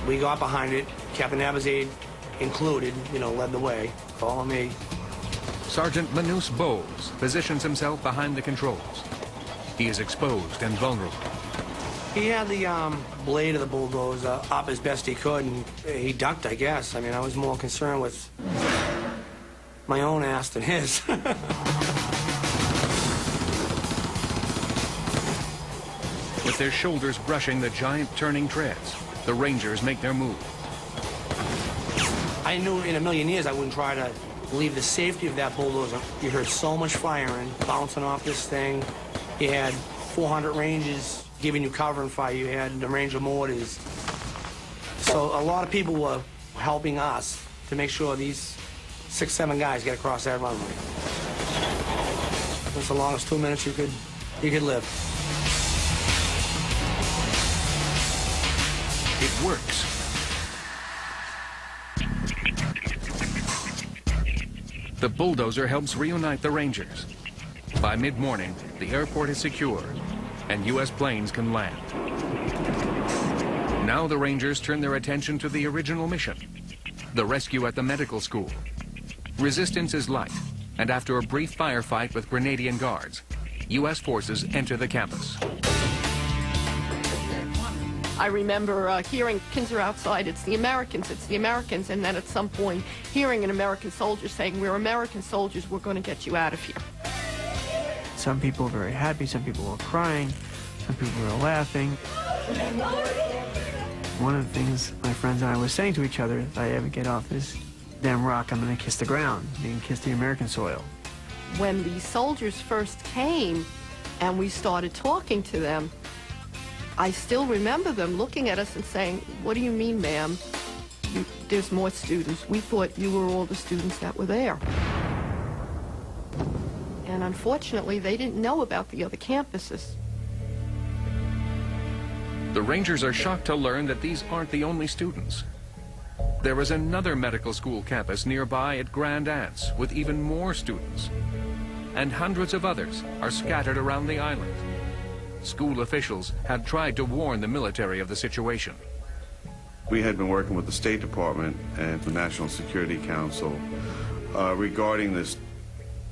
We got behind it, Captain Abazade included, led the way. Follow me. Sergeant Manus Bowles positions himself behind the controls. He is exposed and vulnerable. He had the blade of the bulldozer up as best he could, and he ducked, I guess. I mean, I was more concerned with my own ass than his. With their shoulders brushing the giant turning treads, the Rangers make their move. I knew in a million years I wouldn't try to leave the safety of that bulldozer. You heard so much firing, bouncing off this thing. You had 400 Rangers giving you cover and fire. You had the Ranger mortars. So a lot of people were helping us to make sure these 6, 7 guys get across that runway. That's the longest 2 minutes you could live. It works. The bulldozer helps reunite the Rangers. By mid-morning, the airport is secure, and U.S. planes can land. Now the Rangers turn their attention to the original mission, the rescue at the medical school. Resistance is light, and after a brief firefight with Grenadian guards, U.S. forces enter the campus. I remember hearing kids are outside, it's the Americans, and then at some point hearing an American soldier saying, we're American soldiers, we're going to get you out of here. Some people were very happy, some people were crying, some people were laughing. One of the things my friends and I were saying to each other, if I ever get off this damn rock, I'm going to kiss the ground, meaning kiss the American soil. When the soldiers first came and we started talking to them, I still remember them looking at us and saying, what do you mean, ma'am? There's more students. We thought you were all the students that were there. And unfortunately, they didn't know about the other campuses. The Rangers are shocked to learn that these aren't the only students. There is another medical school campus nearby at Grand Anse with even more students. And hundreds of others are scattered around the island. School officials had tried to warn the military of the situation. We had been working with the State Department and the National Security Council regarding this.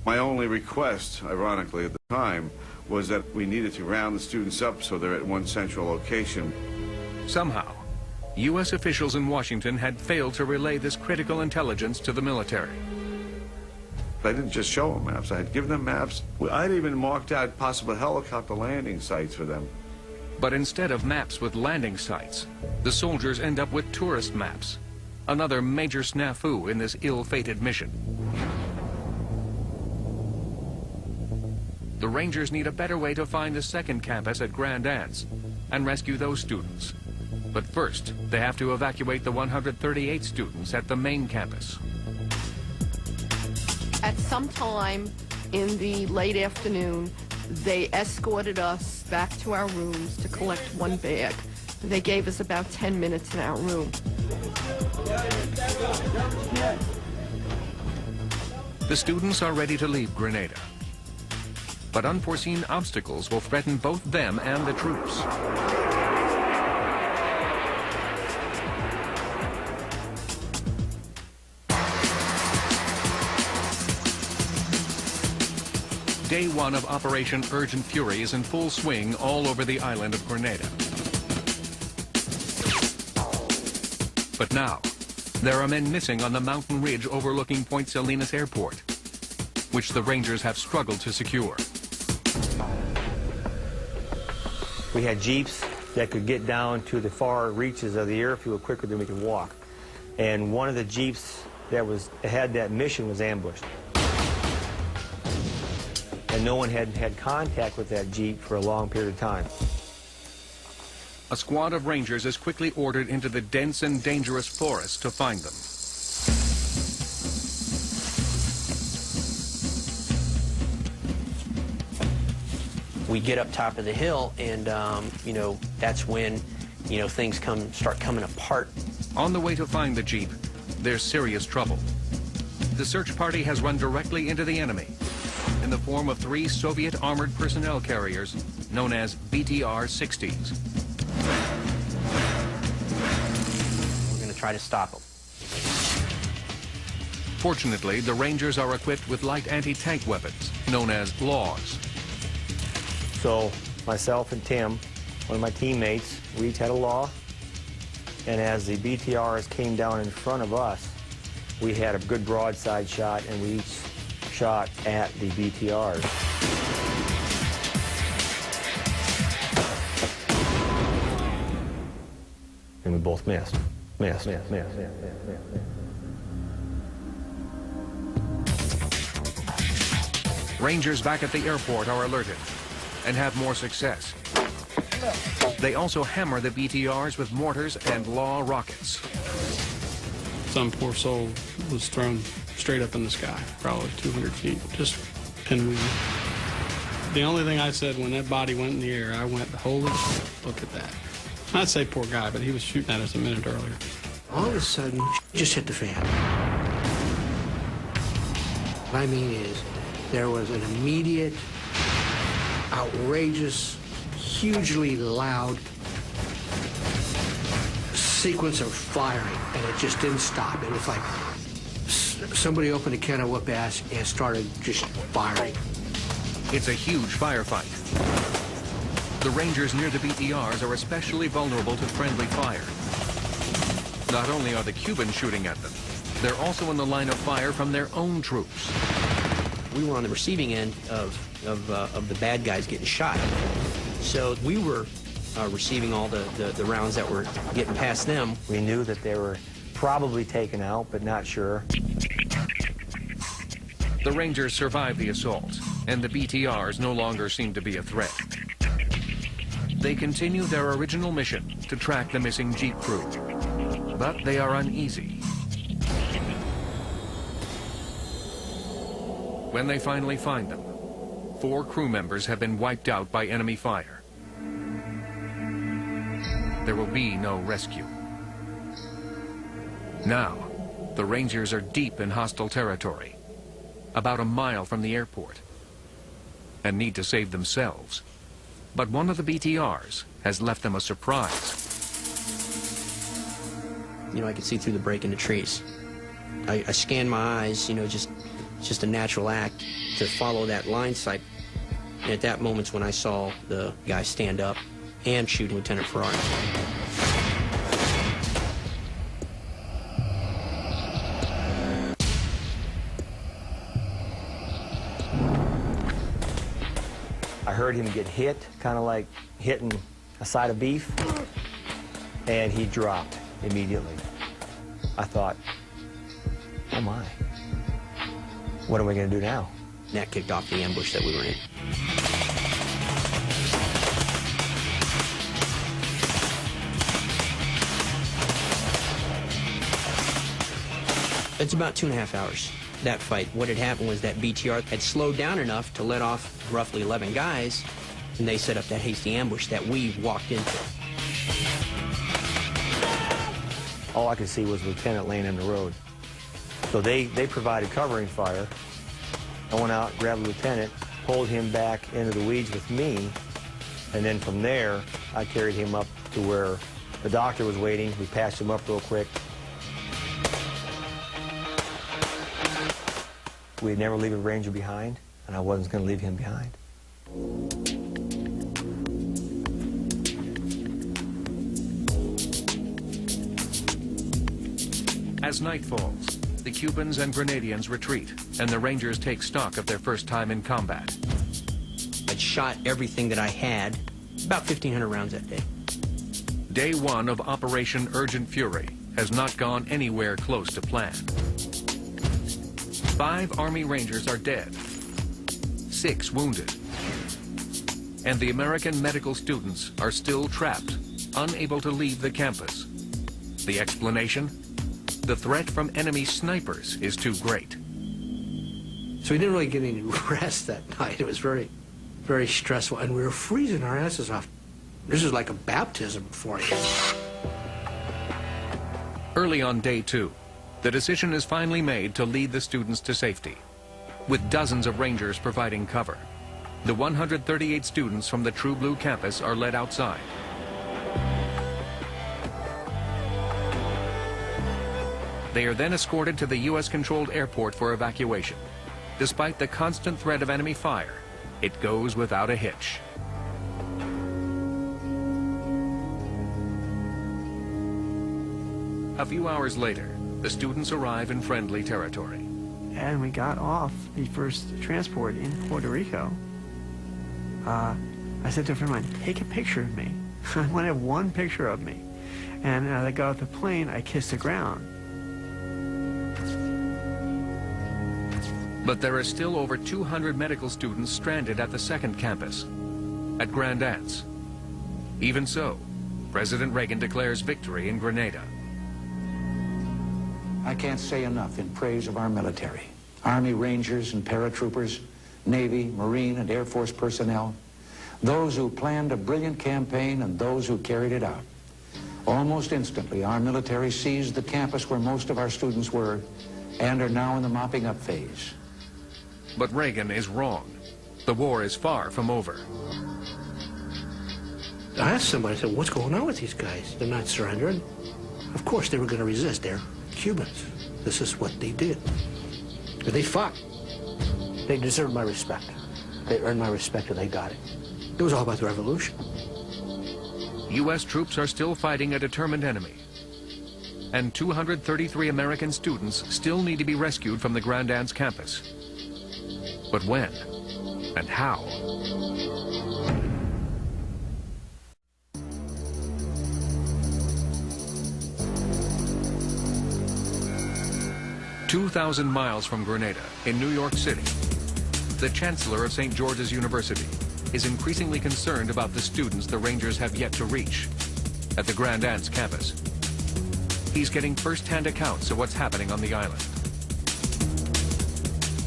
My only request, ironically at the time, was that we needed to round the students up so they're at one central location. Somehow, U.S. officials in Washington had failed to relay this critical intelligence to the military. I didn't just show them maps, I had given them maps. I'd even marked out possible helicopter landing sites for them. But instead of maps with landing sites, the soldiers end up with tourist maps. Another major snafu in this ill-fated mission. The Rangers need a better way to find the second campus at Grand Anse and rescue those students. But first, they have to evacuate the 138 students at the main campus. At some time in the late afternoon, they escorted us back to our rooms to collect one bag. They gave us about 10 minutes in our room. The students are ready to leave Grenada. But unforeseen obstacles will threaten both them and the troops. Day one of Operation Urgent Fury is in full swing all over the island of Grenada. But now, there are men missing on the mountain ridge overlooking Point Salinas Airport, which the Rangers have struggled to secure. We had jeeps that could get down to the far reaches of the airfield quicker than we could walk. And one of the jeeps that had that mission was ambushed. And no one had had contact with that jeep for a long period of time. A squad of Rangers is quickly ordered into the dense and dangerous forest to find them. We get up top of the hill, and that's when things start coming apart. On the way to find the jeep, there's serious trouble. The search party has run directly into the enemy in the form of 3 Soviet armored personnel carriers known as BTR-60s. try to stop them. Fortunately, the Rangers are equipped with light anti-tank weapons, known as laws. So myself and Tim, one of my teammates, we each had a law. And as the BTRs came down in front of us, we had a good broadside shot, and we each shot at the BTRs. And we both missed. Missed. Rangers back at the airport are alerted and have more success. They also hammer the BTRs with mortars and law rockets. Some poor soul was thrown straight up in the sky, probably 200 feet, just pinwheel. The only thing I said when that body went in the air, I went, holy shit, look at that. I'd say poor guy, but he was shooting at us a minute earlier. All of a sudden, just hit the fan. What I mean is, there was an immediate, outrageous, hugely loud sequence of firing, and it just didn't stop. It was like somebody opened a can of whoop ass and started just firing. It's a huge firefight. The Rangers near the BTRs are especially vulnerable to friendly fire. Not only are the Cubans shooting at them, they're also in the line of fire from their own troops. We were on the receiving end of the bad guys getting shot. So we were receiving all the rounds that were getting past them. We knew that they were probably taken out, but not sure. The Rangers survive the assault, and the BTRs no longer seem to be a threat. They continue their original mission to track the missing Jeep crew, but they are uneasy. When they finally find them, 4 crew members have been wiped out by enemy fire. There will be no rescue. Now, the Rangers are deep in hostile territory, about a mile from the airport, and need to save themselves. But one of the BTRs has left them a surprise. You know, I could see through the break in the trees. I scanned my eyes, you know, just a natural act to follow that line sight. And at that moment's when I saw the guy stand up and shoot Lieutenant Ferrari. I heard him get hit, kind of like hitting a side of beef, and he dropped immediately. I thought, oh my, what are we going to do now? And that kicked off the ambush that we were in. It's about 2.5 hours, that fight. What had happened was that BTR had slowed down enough to let off roughly 11 guys, and they set up that hasty ambush that we walked into. All I could see was the lieutenant laying in the road. So they provided covering fire. I went out, grabbed the lieutenant, pulled him back into the weeds with me, and then from there, I carried him up to where the doctor was waiting. We patched him up real quick. We'd never leave a Ranger behind, and I wasn't going to leave him behind. As night falls, the Cubans and Grenadians retreat, and the Rangers take stock of their first time in combat. I'd shot everything that I had, about 1,500 rounds that day. Day 1 of Operation Urgent Fury has not gone anywhere close to plan. 5 Army Rangers are dead, 6 wounded, and the American medical students are still trapped, unable to leave the campus. The explanation? The threat from enemy snipers is too great. So we didn't really get any rest that night. It was very, very stressful, and we were freezing our asses off. This is like a baptism for you. Early on day 2, the decision is finally made to lead the students to safety, with dozens of Rangers providing cover. The 138 students from the True Blue campus are led outside. They are then escorted to the U.S.-controlled airport for evacuation. Despite the constant threat of enemy fire, it goes without a hitch. A few hours later, the students arrive in friendly territory. And we got off the first transport in Puerto Rico. I said to a friend of mine, take a picture of me. I want to have one picture of me. And as I got off the plane, I kissed the ground. But there are still over 200 medical students stranded at the second campus, at Grand Anse. Even so, President Reagan declares victory in Grenada. I can't say enough in praise of our military. Army Rangers and paratroopers, Navy, Marine, and Air Force personnel, those who planned a brilliant campaign and those who carried it out. Almost instantly, our military seized the campus where most of our students were and are now in the mopping up phase. But Reagan is wrong. The war is far from over. I asked somebody, I said, what's going on with these guys? They're not surrendering. Of course they were going to resist. They're Cubans. This is what they did. But they fought. They deserved my respect. They earned my respect and they got it. It was all about the revolution. U.S. troops are still fighting a determined enemy. And 233 American students still need to be rescued from the Grand Anse campus. But when and how? "2,000 miles from Grenada, in New York City, the Chancellor of St. George's University is increasingly concerned about the students the Rangers have yet to reach at the Grand Anse campus. He's getting first-hand accounts of what's happening on the island.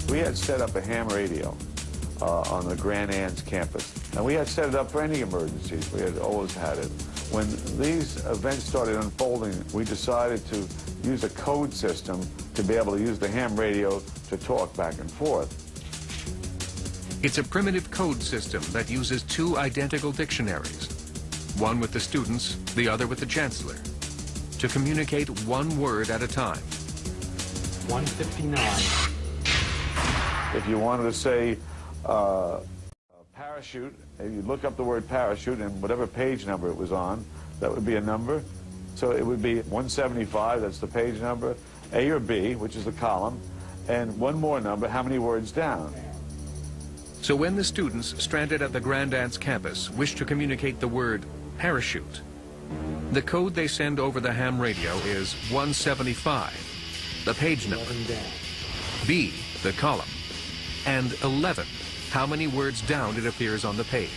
We had set up a ham radio on the Grand Anse campus, and we had set it up for any emergencies. We had always had it. When these events started unfolding, we decided to use a code system to be able to use the ham radio to talk back and forth. It's a primitive code system that uses two identical dictionaries, one with the students, the other with the Chancellor, to communicate one word at a time. 159. If you wanted to say parachute, if you look up the word parachute and whatever page number it was on, that would be a number. So it would be 175, that's the page number, A or B, which is the column, and one more number, how many words down. So when the students stranded at the Grand Anse campus wish to communicate the word parachute, the code they send over the ham radio is 175, the page number, B, the column, and 11, how many words down it appears on the page.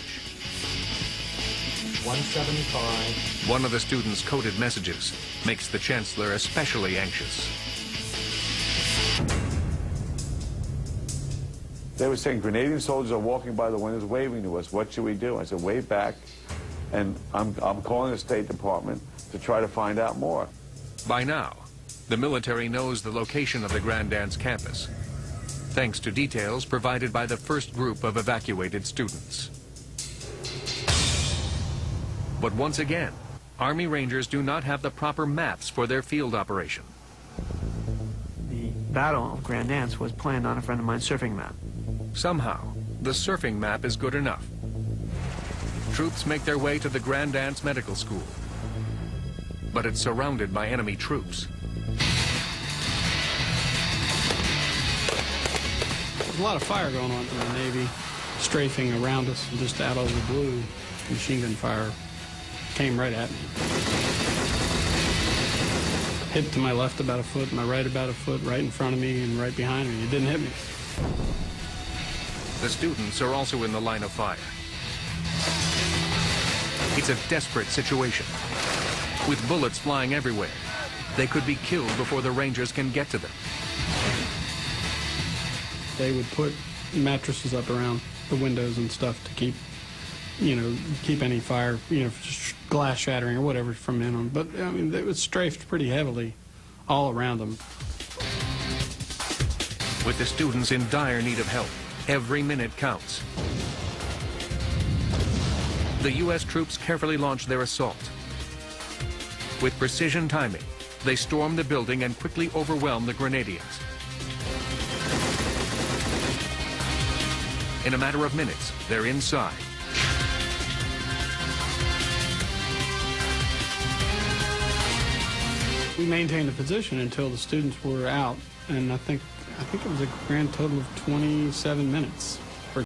175. One of the students' coded messages makes the Chancellor especially anxious. They were saying Grenadian soldiers are walking by the windows waving to us. What should we do? I said, wave back, and I'm calling the State Department to try to find out more. By now, the military knows the location of the Grand Anse campus, thanks to details provided by the first group of evacuated students. But once again, Army Rangers do not have the proper maps for their field operation. The Battle of Grand Anse was planned on a friend of mine's surfing map. Somehow, the surfing map is good enough. Troops make their way to the Grand Anse Medical School, but it's surrounded by enemy troops. There's a lot of fire going on from the Navy, strafing around us, and just out of the blue, machine gun fire came right at me. Hit to my left about a foot, my right about a foot, right in front of me and right behind me. It didn't hit me. The students are also in the line of fire. It's a desperate situation. With bullets flying everywhere, they could be killed before the Rangers can get to them. They would put mattresses up around the windows and stuff to keep any fire, glass shattering or whatever from in them. But, I mean, it was strafed pretty heavily all around them. With the students in dire need of help, every minute counts. The U.S. troops carefully launch their assault. With precision timing, They storm the building and quickly overwhelm the Grenadians. In a matter of minutes, they're inside. We maintained the position until the students were out, and I think it was a grand total of 27 minutes.